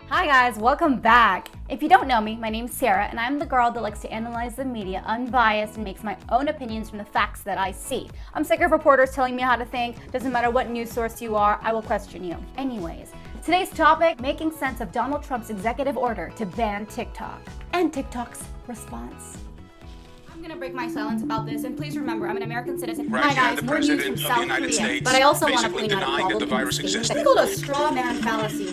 Hi guys, welcome back. If you don't know me, my name's Sarah and I'm the girl that likes to analyze the media unbiased and makes my own opinions from the facts that I see. I'm sick of reporters telling me how to think. Doesn't matter what news source you are, I will question you. Anyways, today's topic, making sense of Donald Trump's executive order to ban TikTok and TikTok's response. I'm gonna break my silence about this, and please remember, I'm an American citizen. Hi guys, more news from South Korea. But I also want to point out a problem in this statement. It's called a straw man fallacy.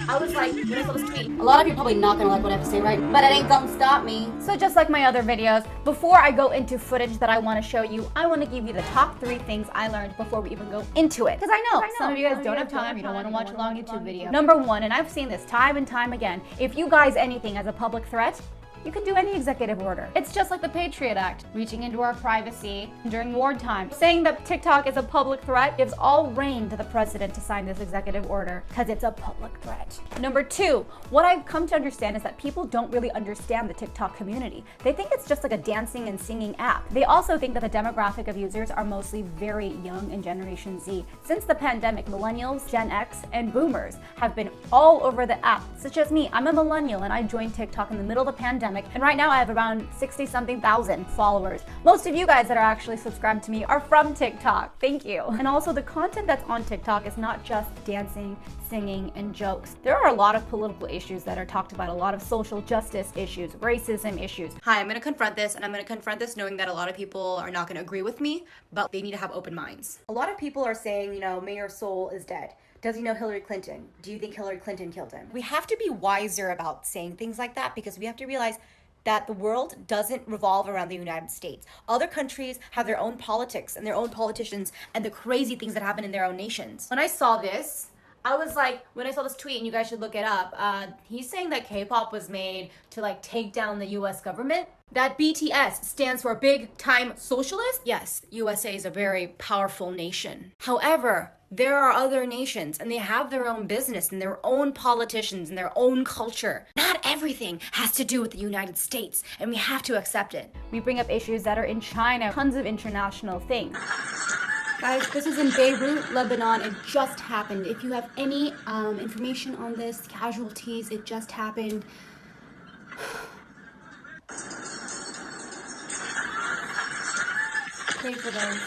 I was like, when I saw this tweet, a lot of you are probably not gonna like what I have to say, right? But it ain't gonna stop me. So just like my other videos, before I go into footage that I want to show you, I want to give you the top 3 things I learned before we even go into it. Because I know some of you guys don't have time, you don't want to watch a long YouTube video. Number 1, and I've seen this time and time again, if you guys anything as a public threat, you can do any executive order. It's just like the Patriot Act, reaching into our privacy during wartime. Saying that TikTok is a public threat gives all reign to the president to sign this executive order because it's a public threat. Number 2, what I've come to understand is that people don't really understand the TikTok community. They think it's just like a dancing and singing app. They also think that the demographic of users are mostly very young in Generation Z. Since the pandemic, millennials, Gen X, and boomers have been all over the app, such as me. I'm a millennial and I joined TikTok in the middle of the pandemic. And right now I have around 60-something thousand followers. Most of you guys that are actually subscribed to me are from TikTok. Thank you. And also the content that's on TikTok is not just dancing, singing, and jokes. There are a lot of political issues that are talked about, a lot of social justice issues, racism issues. Hi, I'm gonna confront this, and I'm gonna confront this knowing that a lot of people are not gonna agree with me, but they need to have open minds. A lot of people are saying, Mayor Soul is dead. Does he know Hillary Clinton? Do you think Hillary Clinton killed him? We have to be wiser about saying things like that because we have to realize that the world doesn't revolve around the United States. Other countries have their own politics and their own politicians and the crazy things that happen in their own nations. When I saw this, I was like, when I saw this tweet, and you guys should look it up, he's saying that K-pop was made to take down the US government. That BTS stands for Big Time Socialist. Yes, USA is a very powerful nation. However, there are other nations and they have their own business and their own politicians and their own culture. Not everything has to do with the United States, and we have to accept it. We bring up issues that are in China, tons of international things. Guys, this is in Beirut, Lebanon. It just happened. If you have any information on this, casualties, it just happened. Pray for those.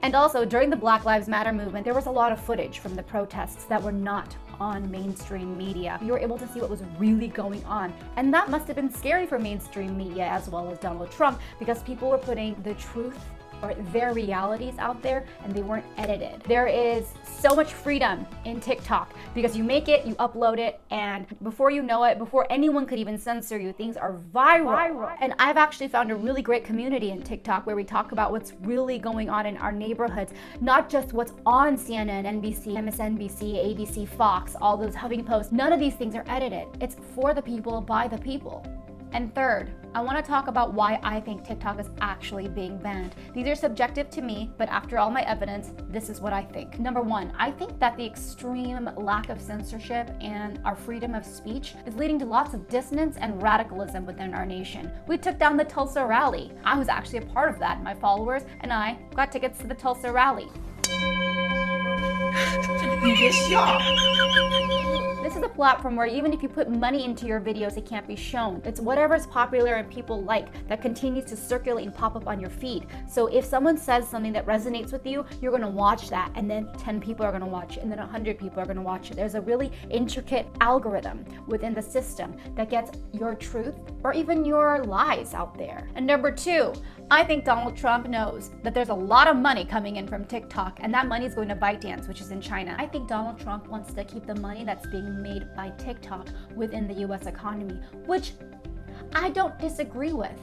And also, during the Black Lives Matter movement, there was a lot of footage from the protests that were not on mainstream media. You were able to see what was really going on. And that must have been scary for mainstream media as well as Donald Trump, because people were putting the truth or their realities out there and they weren't edited. There is so much freedom in TikTok because you make it, you upload it, and before you know it, before anyone could even censor you, things are viral. And I've actually found a really great community in TikTok where we talk about what's really going on in our neighborhoods, not just what's on CNN, NBC, MSNBC, ABC, Fox, all those HuffPost. None of these things are edited. It's for the people, by the people. And third, I want to talk about why I think TikTok is actually being banned. These are subjective to me, but after all my evidence, this is what I think. Number 1, I think that the extreme lack of censorship and our freedom of speech is leading to lots of dissonance and radicalism within our nation. We took down the Tulsa rally. I was actually a part of that. My followers and I got tickets to the Tulsa rally. This is a platform where even if you put money into your videos, it can't be shown. It's whatever's popular and people like that continues to circulate and pop up on your feed. So if someone says something that resonates with you, you're gonna watch that, and then 10 people are gonna watch it, and then 100 people are gonna watch it. There's a really intricate algorithm within the system that gets your truth or even your lies out there. And number 2, I think Donald Trump knows that there's a lot of money coming in from TikTok, and that money is going to ByteDance, which is in China. I think Donald Trump wants to keep the money that's being made by TikTok within the US economy, which I don't disagree with.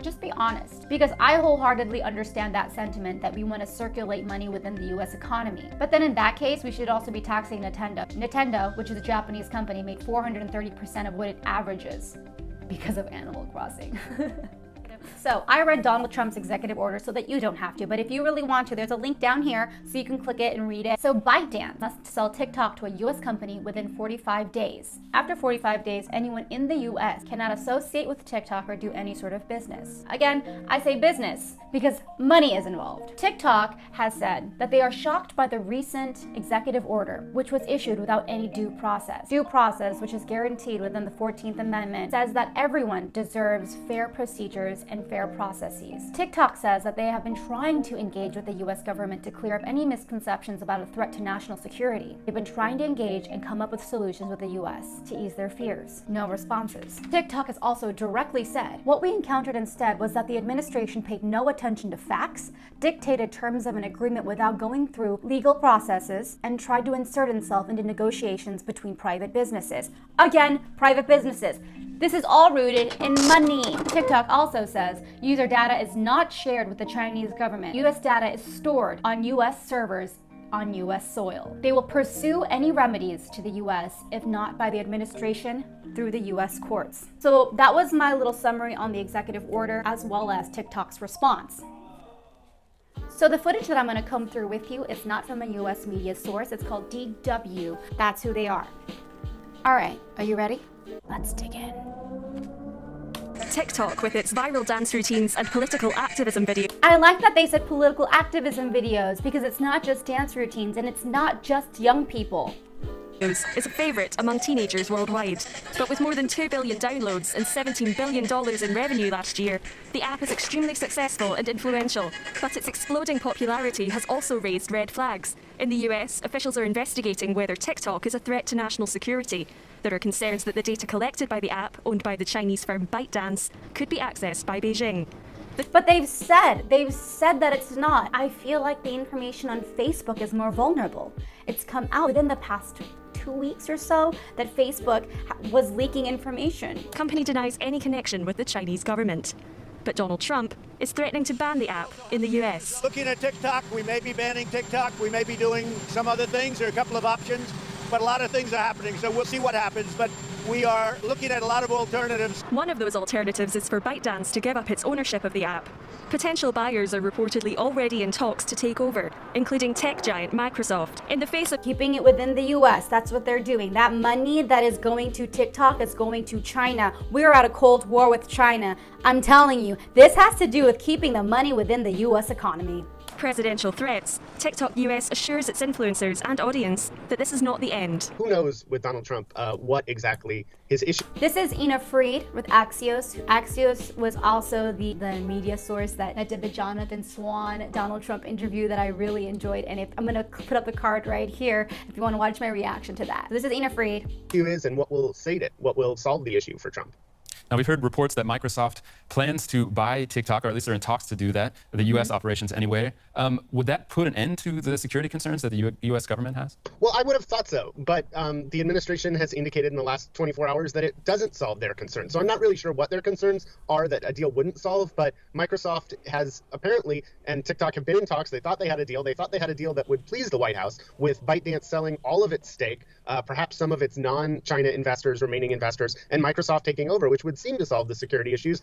Just be honest, because I wholeheartedly understand that sentiment that we want to circulate money within the US economy. But then in that case, we should also be taxing Nintendo. Nintendo, which is a Japanese company, made 430% of what it averages because of Animal Crossing. So I read Donald Trump's executive order so that you don't have to, but if you really want to, there's a link down here so you can click it and read it. So ByteDance must sell TikTok to a US company within 45 days. After 45 days, anyone in the US cannot associate with TikTok or do any sort of business. Again, I say business because money is involved. TikTok has said that they are shocked by the recent executive order, which was issued without any due process. Due process, which is guaranteed within the 14th Amendment, says that everyone deserves fair procedures and fair processes. TikTok says that they have been trying to engage with the US government to clear up any misconceptions about a threat to national security. They've been trying to engage and come up with solutions with the US to ease their fears. No responses. TikTok has also directly said, what we encountered instead was that the administration paid no attention to facts, dictated terms of an agreement without going through legal processes, and tried to insert itself into negotiations between private businesses. Again, private businesses. This is all rooted in money. TikTok also says user data is not shared with the Chinese government. US data is stored on US servers on US soil. They will pursue any remedies to the US, if not by the administration, through the US courts. So that was my little summary on the executive order as well as TikTok's response. So the footage that I'm going to come through with you is not from a US media source. It's called DW. That's who they are. All right, are you ready? Let's dig in. TikTok with its viral dance routines and political activism videos. I like that they said political activism videos because it's not just dance routines and it's not just young people. Is a favorite among teenagers worldwide. But with more than 2 billion downloads and $17 billion in revenue last year, the app is extremely successful and influential. But its exploding popularity has also raised red flags. In the US, officials are investigating whether TikTok is a threat to national security. There are concerns that the data collected by the app, owned by the Chinese firm ByteDance, could be accessed by Beijing. But they've said that it's not. I feel like the information on Facebook is more vulnerable. It's come out within the past 2 weeks or so that Facebook was leaking information. The company denies any connection with the Chinese government. But Donald Trump is threatening to ban the app in the US. Looking at TikTok, we may be banning TikTok. We may be doing some other things. There are a couple of options, but a lot of things are happening, so we'll see what happens. But we are looking at a lot of alternatives. One of those alternatives is for ByteDance to give up its ownership of the app. Potential buyers are reportedly already in talks to take over, including tech giant Microsoft. In the face of keeping it within the US, that's what they're doing. That money that is going to TikTok is going to China. We're at a cold war with China. I'm telling you, this has to do with keeping the money within the US economy. Presidential threats, TikTok US assures its influencers and audience that this is not the end. Who knows with Donald Trump what exactly his issue. This is Ina Fried with Axios. Axios was also the media source that did the Jonathan Swan Donald Trump interview that I really enjoyed. And I'm going to put up the card right here if you want to watch my reaction to that. This is Ina Fried. Is and what will sate it, what will solve the issue for Trump. Now, we've heard reports that Microsoft plans to buy TikTok, or at least they're in talks to do that, the U.S. operations anyway. Would that put an end to the security concerns that the U.S. government has? Well, I would have thought so, but the administration has indicated in the last 24 hours that it doesn't solve their concerns. So I'm not really sure what their concerns are that a deal wouldn't solve, but Microsoft has apparently, and TikTok have been in talks. They thought they had a deal. They thought they had a deal that would please the White House, with ByteDance selling all of its stake, perhaps some of its non-China investors, remaining investors, and Microsoft taking over, which would seem to solve the security issues.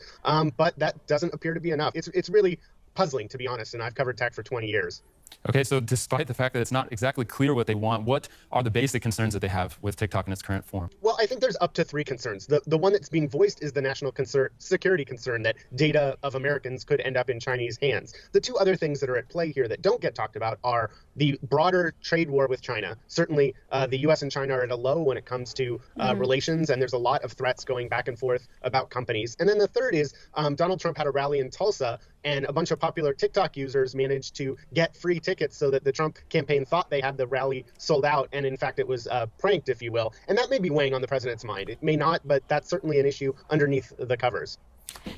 But that doesn't appear to be enough. It's really puzzling, to be honest, and I've covered tech for 20 years. Okay, so despite the fact that it's not exactly clear what they want, what are the basic concerns that they have with TikTok in its current form? Well, I think there's up to 3 concerns. The one that's being voiced is the national security concern that data of Americans could end up in Chinese hands. The 2 other things that are at play here that don't get talked about are the broader trade war with China. Certainly, the U.S. and China are at a low when it comes to relations, and there's a lot of threats going back and forth about companies. And then the third is Donald Trump had a rally in Tulsa, and a bunch of popular TikTok users managed to get free tickets so that the Trump campaign thought they had the rally sold out, and in fact it was pranked, if you will. And that may be weighing on the president's mind. It may not, but that's certainly an issue underneath the covers.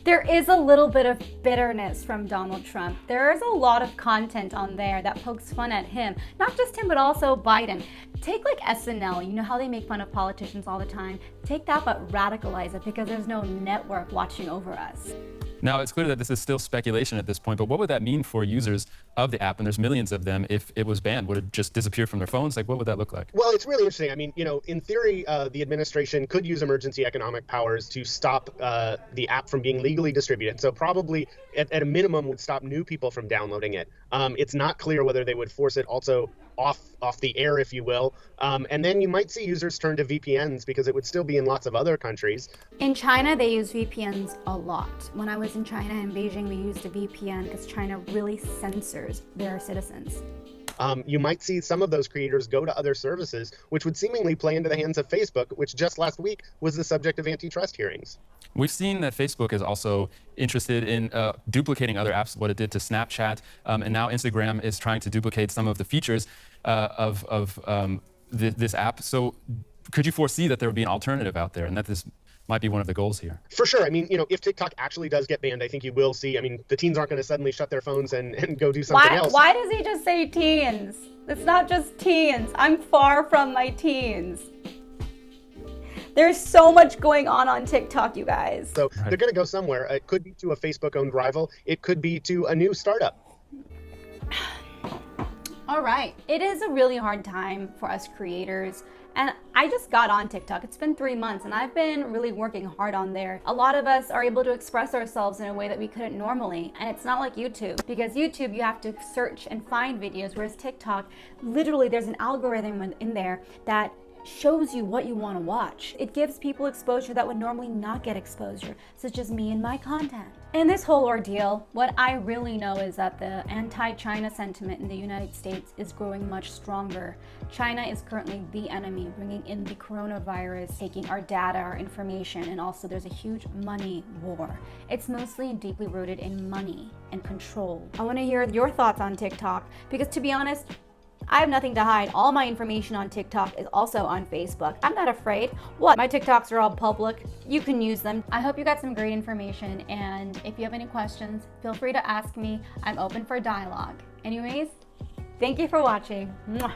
There is a little bit of bitterness from Donald Trump. There is a lot of content on there that pokes fun at him. Not just him, but also Biden. Take like SNL, you know how they make fun of politicians all the time? Take that but radicalize it, because there's no network watching over us. Now, it's clear that this is still speculation at this point, but what would that mean for users of the app? And there's millions of them. If it was banned, would it just disappear from their phones? Like, what would that look like? Well, it's really interesting. I mean, in theory, the administration could use emergency economic powers to stop the app from being legally distributed. So probably, at a minimum, would stop new people from downloading it. It's not clear whether they would force it also off the air, if you will. And then you might see users turn to VPNs, because it would still be in lots of other countries. In China, they use VPNs a lot. When I was in China and Beijing, we used a VPN because China really censors their citizens. You might see some of those creators go to other services, which would seemingly play into the hands of Facebook, which just last week was the subject of antitrust hearings. We've seen that Facebook is also interested in duplicating other apps, what it did to Snapchat, and now Instagram is trying to duplicate some of the features of this app. So could you foresee that there would be an alternative out there, and that this might be one of the goals here? For sure. I mean, if TikTok actually does get banned, I think you will see. I mean, the teens aren't going to suddenly shut their phones and go do something else. Why does he just say teens? It's not just teens. I'm far from my teens. There's so much going on TikTok, you guys. So they're going to go somewhere. It could be to a Facebook-owned rival. It could be to a new startup. All right. It is a really hard time for us creators. And I just got on TikTok. It's been 3 months and I've been really working hard on there. A lot of us are able to express ourselves in a way that we couldn't normally. And it's not like YouTube, because YouTube, you have to search and find videos, whereas TikTok, literally there's an algorithm in there that shows you what you want to watch. It gives people exposure that would normally not get exposure, such as me and my content. In this whole ordeal, what I really know is that the anti-China sentiment in the United States is growing much stronger. China is currently the enemy, bringing in the coronavirus, taking our data, our information, and also there's a huge money war. It's mostly deeply rooted in money and control. I want to hear your thoughts on TikTok, because to be honest, I have nothing to hide. All my information on TikTok is also on Facebook. I'm not afraid. What? My TikToks are all public. You can use them. I hope you got some great information, and if you have any questions, feel free to ask me. I'm open for dialogue. Anyways, thank you for watching. Mwah.